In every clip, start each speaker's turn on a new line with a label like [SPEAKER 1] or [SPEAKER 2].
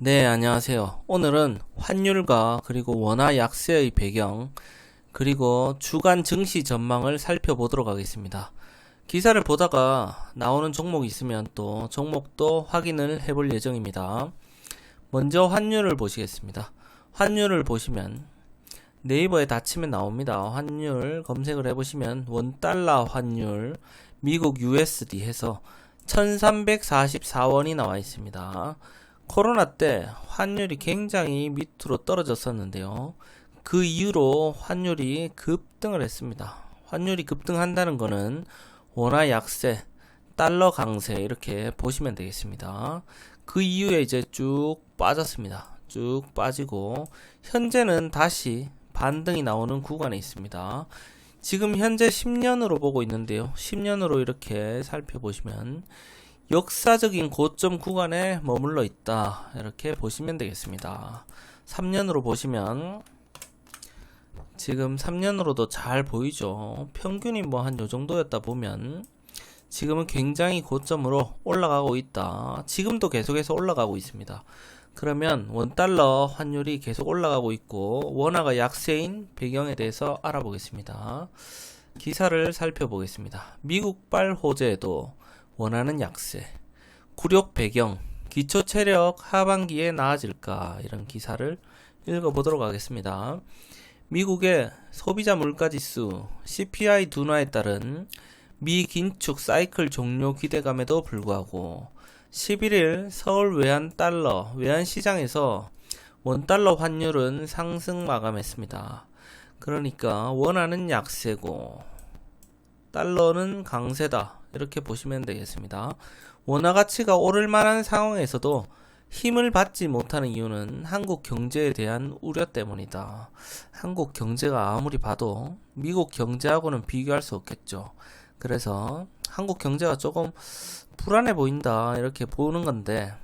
[SPEAKER 1] 네, 안녕하세요. 오늘은 환율과 그리고 원화 약세의 배경, 그리고 주간 증시 전망을 살펴보도록 하겠습니다. 기사를 보다가 나오는 종목이 있으면 또 종목도 확인을 해볼 예정입니다. 먼저 환율을 보시겠습니다. 환율을 보시면 네이버에 닫히면 나옵니다. 환율 검색을 해보시면 원달러 환율, 미국 USD 해서 1344원이 나와 있습니다. 코로나 때 환율이 굉장히 밑으로 떨어졌었는데요. 그 이후로 환율이 급등을 했습니다. 환율이 급등한다는 것은 원화 약세, 달러 강세 이렇게 보시면 되겠습니다. 그 이후에 이제 쭉 빠졌습니다. 쭉 빠지고 현재는 다시 반등이 나오는 구간에 있습니다. 지금 현재 10년으로 보고 있는데요. 10년으로 이렇게 살펴보시면 역사적인 고점 구간에 머물러 있다. 이렇게 보시면 되겠습니다. 3년으로 보시면 지금 3년으로도 잘 보이죠. 평균이 뭐 한 요 정도였다 보면 지금은 굉장히 고점으로 올라가고 있다. 지금도 계속해서 올라가고 있습니다. 그러면 원달러 환율이 계속 올라가고 있고 원화가 약세인 배경에 대해서 알아보겠습니다. 기사를 살펴보겠습니다. 미국발 호재도 원하는 약세, 굴욕 배경, 기초 체력 하반기에 나아질까 이런 기사를 읽어보도록 하겠습니다. 미국의 소비자 물가지수 CPI 둔화에 따른 미 긴축 사이클 종료 기대감에도 불구하고 11일 서울 외환시장에서 원달러 환율은 상승 마감했습니다. 그러니까 원화는 약세고 달러는 강세다. 이렇게 보시면 되겠습니다. 원화 가치가 오를 만한 상황에서도 힘을 받지 못하는 이유는 한국 경제에 대한 우려 때문이다. 한국 경제가 아무리 봐도 미국 경제하고는 비교할 수 없겠죠. 그래서 한국 경제가 조금 불안해 보인다. 이렇게 보는 건데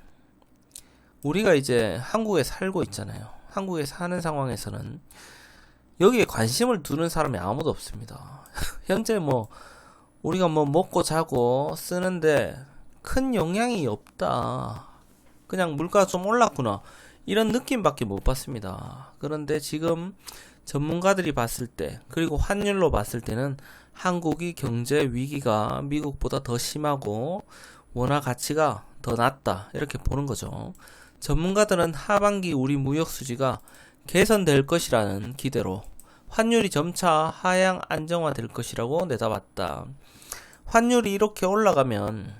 [SPEAKER 1] 우리가 이제 한국에 살고 있잖아요. 한국에 사는 상황에서는 여기에 관심을 두는 사람이 아무도 없습니다. 현재 우리가 먹고 자고 쓰는데 큰 영향이 없다. 그냥 물가가 좀 올랐구나. 이런 느낌밖에 못 받습니다. 그런데 지금 전문가들이 봤을 때, 그리고 환율로 봤을 때는 한국이 경제 위기가 미국보다 더 심하고 원화 가치가 더 낮다. 이렇게 보는 거죠. 전문가들은 하반기 우리 무역 수지가 개선될 것이라는 기대로 환율이 점차 하향 안정화될 것이라고 내다봤다. 환율이 이렇게 올라가면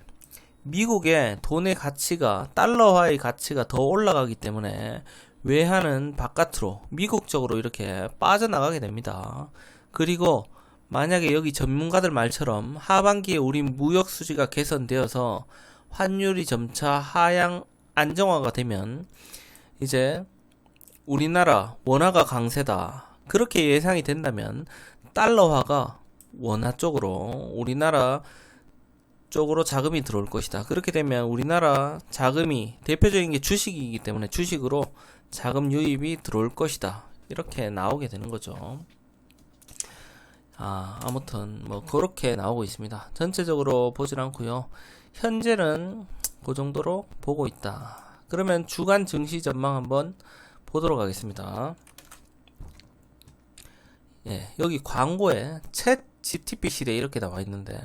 [SPEAKER 1] 미국의 돈의 가치가 달러화의 가치가 더 올라가기 때문에 외환은 바깥으로 미국 쪽으로 이렇게 빠져나가게 됩니다. 그리고 만약에 여기 전문가들 말처럼 하반기에 우리 무역 수지가 개선되어서 환율이 점차 하향 안정화가 되면 이제 우리나라 원화가 강세다. 그렇게 예상이 된다면 달러화가 원화 쪽으로 우리나라 쪽으로 자금이 들어올 것이다. 그렇게 되면 우리나라 자금이 대표적인 게 주식이기 때문에 주식으로 자금 유입이 들어올 것이다. 이렇게 나오게 되는 거죠. 아무튼 그렇게 나오고 있습니다. 전체적으로 보질 않고요. 현재는 그 정도로 보고 있다. 그러면 주간 증시 전망 한번 보도록 하겠습니다. 예, 여기 광고에 챗 GTP 시대 이렇게 나와 있는데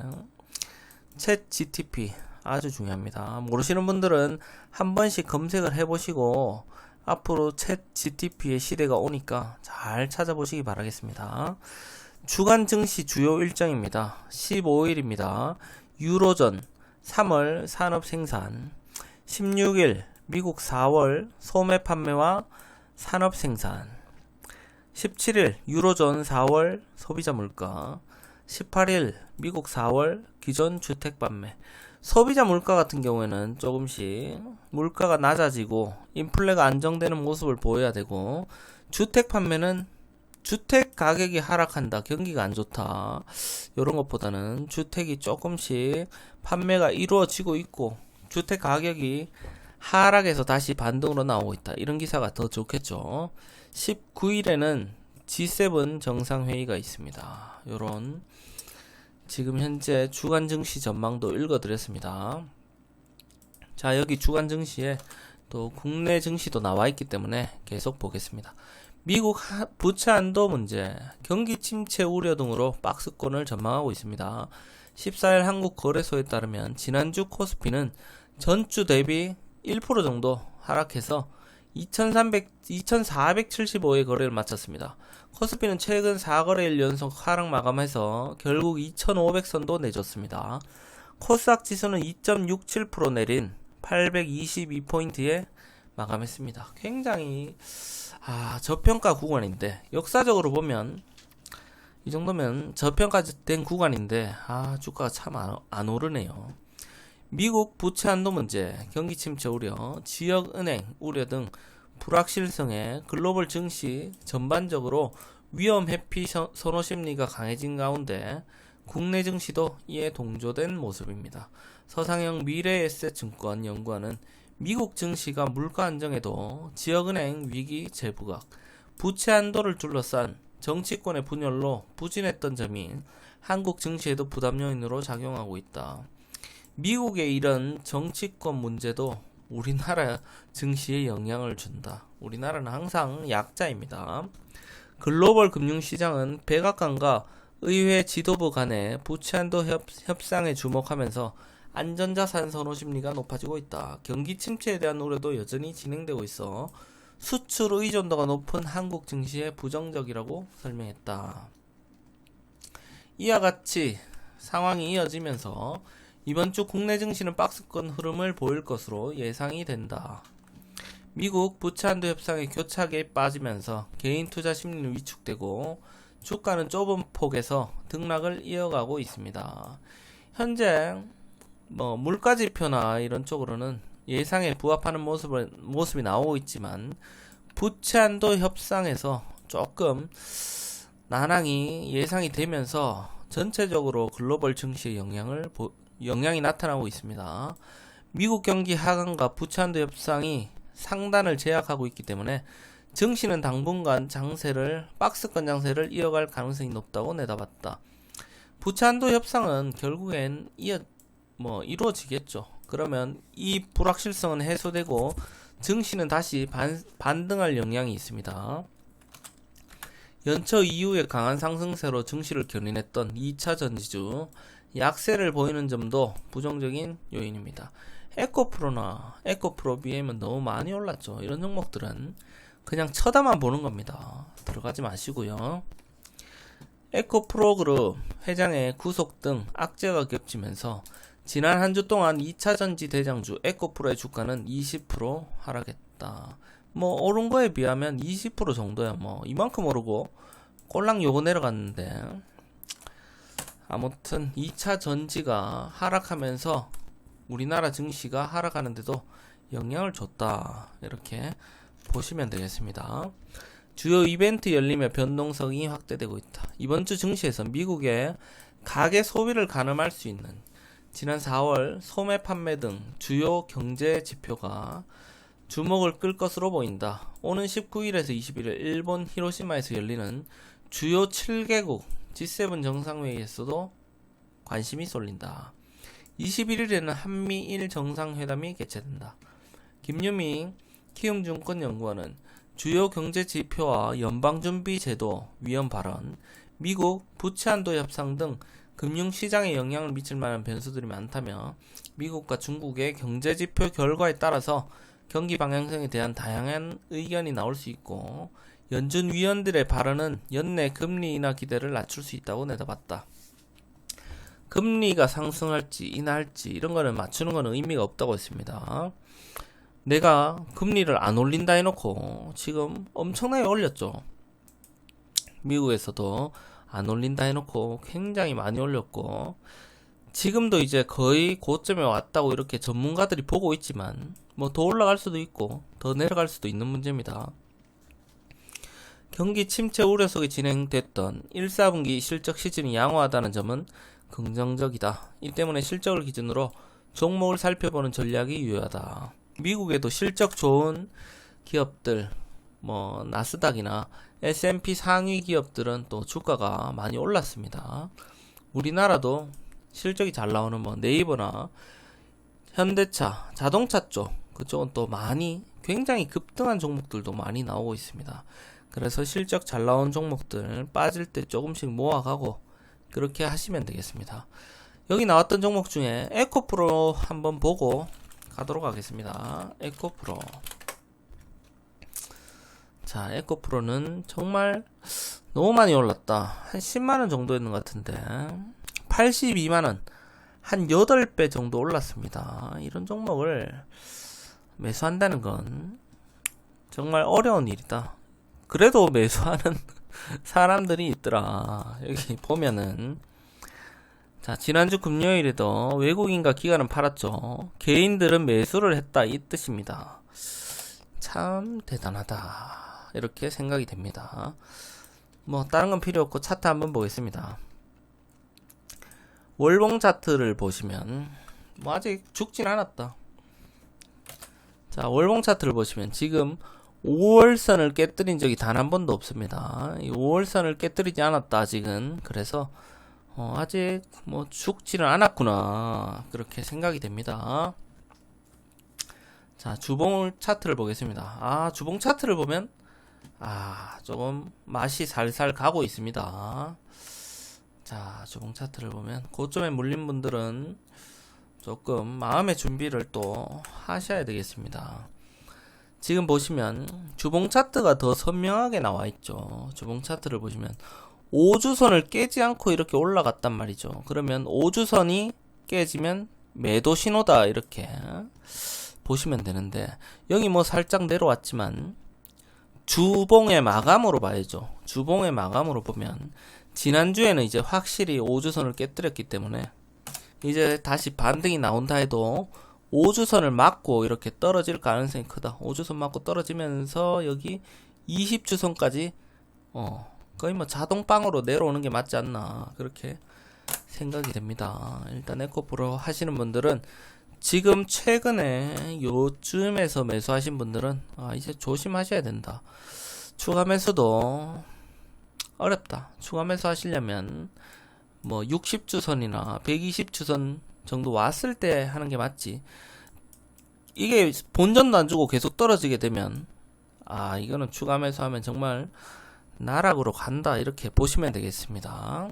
[SPEAKER 1] 챗 GTP 아주 중요합니다. 모르시는 분들은 한 번씩 검색을 해보시고 앞으로 챗 GTP의 시대가 오니까 잘 찾아보시기 바라겠습니다. 주간 증시 주요 일정입니다. 15일입니다. 유로존 3월 산업 생산, 16일 미국 4월 소매 판매와 산업 생산, 17일 유로존 4월 소비자 물가, 18일 미국 4월 기존 주택 판매. 소비자 물가 같은 경우에는 조금씩 물가가 낮아지고 인플레가 안정되는 모습을 보여야 되고, 주택 판매는 주택 가격이 하락한다, 경기가 안 좋다, 이런 것보다는 주택이 조금씩 판매가 이루어지고 있고 주택 가격이 하락해서 다시 반등으로 나오고 있다, 이런 기사가 더 좋겠죠. 19일에는 G7 정상회의가 있습니다. 요런 지금 현재 주간 증시 전망도 읽어드렸습니다. 자, 여기 주간 증시에 또 국내 증시도 나와 있기 때문에 계속 보겠습니다. 미국 부채 한도 문제, 경기 침체 우려 등으로 박스권을 전망하고 있습니다. 14일 한국거래소에 따르면 지난주 코스피는 전주 대비 1% 정도 하락해서 2475의 거래를 마쳤습니다. 코스피는 최근 4거래일 연속 하락 마감해서 결국 2500선도 내줬습니다. 코스닥 지수는 2.67% 내린 822포인트에 마감했습니다. 굉장히 저평가 구간인데, 역사적으로 보면 이 정도면 저평가된 구간인데 주가가 참 안 오르네요. 미국 부채 한도 문제, 경기 침체 우려, 지역은행 우려 등 불확실성에 글로벌 증시 전반적으로 위험 회피 선호 심리가 강해진 가운데 국내 증시도 이에 동조된 모습입니다. 서상영 미래에셋증권 연구원은 미국 증시가 물가 안정에도 지역은행 위기 재부각, 부채 한도를 둘러싼 정치권의 분열로 부진했던 점이 한국 증시에도 부담 요인으로 작용하고 있다. 미국의 이런 정치권 문제도 우리나라 증시에 영향을 준다. 우리나라는 항상 약자입니다. 글로벌 금융시장은 백악관과 의회 지도부 간의 부채 한도 협상에 주목하면서 안전자산 선호 심리가 높아지고 있다. 경기 침체에 대한 우려도 여전히 진행되고 있어 수출 의존도가 높은 한국 증시에 부정적이라고 설명했다. 이와 같이 상황이 이어지면서 이번 주 국내 증시는 박스권 흐름을 보일 것으로 예상이 된다. 미국 부채 한도 협상의 교착에 빠지면서 개인 투자 심리는 위축되고 주가는 좁은 폭에서 등락을 이어가고 있습니다. 현재 물가 지표나 이런 쪽으로는 예상에 부합하는 모습이 나오고 있지만 부채 한도 협상에서 조금 난항이 예상이 되면서 전체적으로 글로벌 증시에 영향이 나타나고 있습니다. 미국 경기 하강과 부채 한도 협상이 상단을 제약하고 있기 때문에 증시는 당분간 박스권 장세를 이어갈 가능성이 높다고 내다봤다. 부채 한도 협상은 결국엔 이루어지겠죠. 그러면 이 불확실성은 해소되고 증시는 다시 반등할 영향이 있습니다. 연초 이후에 강한 상승세로 증시를 견인했던 2차 전지주 약세를 보이는 점도 부정적인 요인입니다. 에코프로 BM은 너무 많이 올랐죠. 이런 종목들은 그냥 쳐다만 보는 겁니다. 들어가지 마시고요. 에코프로 그룹 회장의 구속 등 악재가 겹치면서 지난 한 주 동안 2차 전지 대장주 에코프로의 주가는 20% 하락했다. 오른 거에 비하면 20% 정도야. 이만큼 오르고 꼴랑 요거 내려갔는데, 아무튼 2차 전지가 하락하면서 우리나라 증시가 하락하는데도 영향을 줬다. 이렇게 보시면 되겠습니다. 주요 이벤트 열리며 변동성이 확대되고 있다. 이번 주 증시에서 미국의 가계 소비를 가늠할 수 있는 지난 4월 소매 판매 등 주요 경제 지표가 주목을 끌 것으로 보인다. 오는 19일에서 21일 일본 히로시마에서 열리는 주요 7개국 G7 정상회의에서도 관심이 쏠린다. 21일에는 한미일 정상회담이 개최된다. 김유미 키움증권연구원은 주요 경제지표와 연방준비제도 위헌 발언, 미국 부채한도 협상 등 금융시장에 영향을 미칠 만한 변수들이 많다며 미국과 중국의 경제지표 결과에 따라서 경기 방향성에 대한 다양한 의견이 나올 수 있고 연준 위원들의 발언은 연내 금리 인하 기대를 낮출 수 있다고 내다봤다. 금리가 상승할지 인하할지 이런 거는 맞추는 거는 의미가 없다고 했습니다. 내가 금리를 안 올린다 해놓고 지금 엄청나게 올렸죠. 미국에서도 안 올린다 해놓고 굉장히 많이 올렸고 지금도 이제 거의 고점에 왔다고 이렇게 전문가들이 보고 있지만 더 올라갈 수도 있고 더 내려갈 수도 있는 문제입니다. 경기 침체 우려 속에 진행됐던 1, 4분기 실적 시즌이 양호하다는 점은 긍정적이다. 이 때문에 실적을 기준으로 종목을 살펴보는 전략이 유효하다. 미국에도 실적 좋은 기업들, 나스닥이나 S&P 상위 기업들은 또 주가가 많이 올랐습니다. 우리나라도 실적이 잘 나오는 네이버나 현대차, 자동차 쪽 그쪽은 또 굉장히 급등한 종목들도 많이 나오고 있습니다. 그래서 실적 잘 나온 종목들 빠질 때 조금씩 모아가고 그렇게 하시면 되겠습니다. 여기 나왔던 종목 중에 에코프로 한번 보고 가도록 하겠습니다. 에코프로. 자, 에코프로는 정말 너무 많이 올랐다. 한 10만원 정도였는 것 같은데 82만원, 한 8배 정도 올랐습니다. 이런 종목을 매수한다는 건 정말 어려운 일이다. 그래도 매수하는 사람들이 있더라. 여기 보면은, 자, 지난주 금요일에도 외국인과 기관은 팔았죠. 개인들은 매수를 했다, 이 뜻입니다. 참 대단하다, 이렇게 생각이 됩니다. 뭐 다른 건 필요 없고 차트 한번 보겠습니다. 월봉 차트를 보시면 뭐 아직 죽진 않았다. 자, 월봉 차트를 보시면 지금 5월선을 깨뜨린 적이 단 한 번도 없습니다. 이 5월선을 깨뜨리지 않았다, 아직은. 그래서 아직 뭐 죽지는 않았구나, 그렇게 생각이 됩니다. 자, 주봉 차트를 보겠습니다. 주봉 차트를 보면 조금 맛이 살살 가고 있습니다. 자, 주봉 차트를 보면 고점에 물린 분들은 조금 마음의 준비를 또 하셔야 되겠습니다. 지금 보시면 주봉 차트가 더 선명하게 나와 있죠. 주봉 차트를 보시면 5주선을 깨지 않고 이렇게 올라갔단 말이죠. 그러면 5주선이 깨지면 매도 신호다, 이렇게 보시면 되는데, 여기 뭐 살짝 내려왔지만 주봉의 마감으로 봐야죠. 주봉의 마감으로 보면 지난주에는 이제 확실히 5주선을 깨뜨렸기 때문에 이제 다시 반등이 나온다 해도 5주선을 맞고 이렇게 떨어질 가능성이 크다. 5주선 맞고 떨어지면서 여기 20주선까지 거의 뭐 자동빵으로 내려오는 게 맞지 않나, 그렇게 생각이 됩니다. 일단 에코프로 하시는 분들은 지금 최근에 요쯤에서 매수하신 분들은 이제 조심하셔야 된다. 추가 매수도 어렵다. 추가 매수 하시려면 뭐 60주선이나 120주선 정도 왔을 때 하는 게 맞지. 이게 본전도 안 주고 계속 떨어지게 되면 이거는 추가 매수하면 정말 나락으로 간다, 이렇게 보시면 되겠습니다.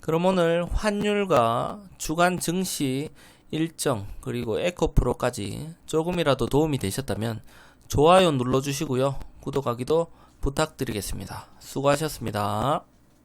[SPEAKER 1] 그럼 오늘 환율과 주간 증시 일정, 그리고 에코프로까지 조금이라도 도움이 되셨다면 좋아요 눌러주시고요. 구독하기도 부탁드리겠습니다. 수고하셨습니다.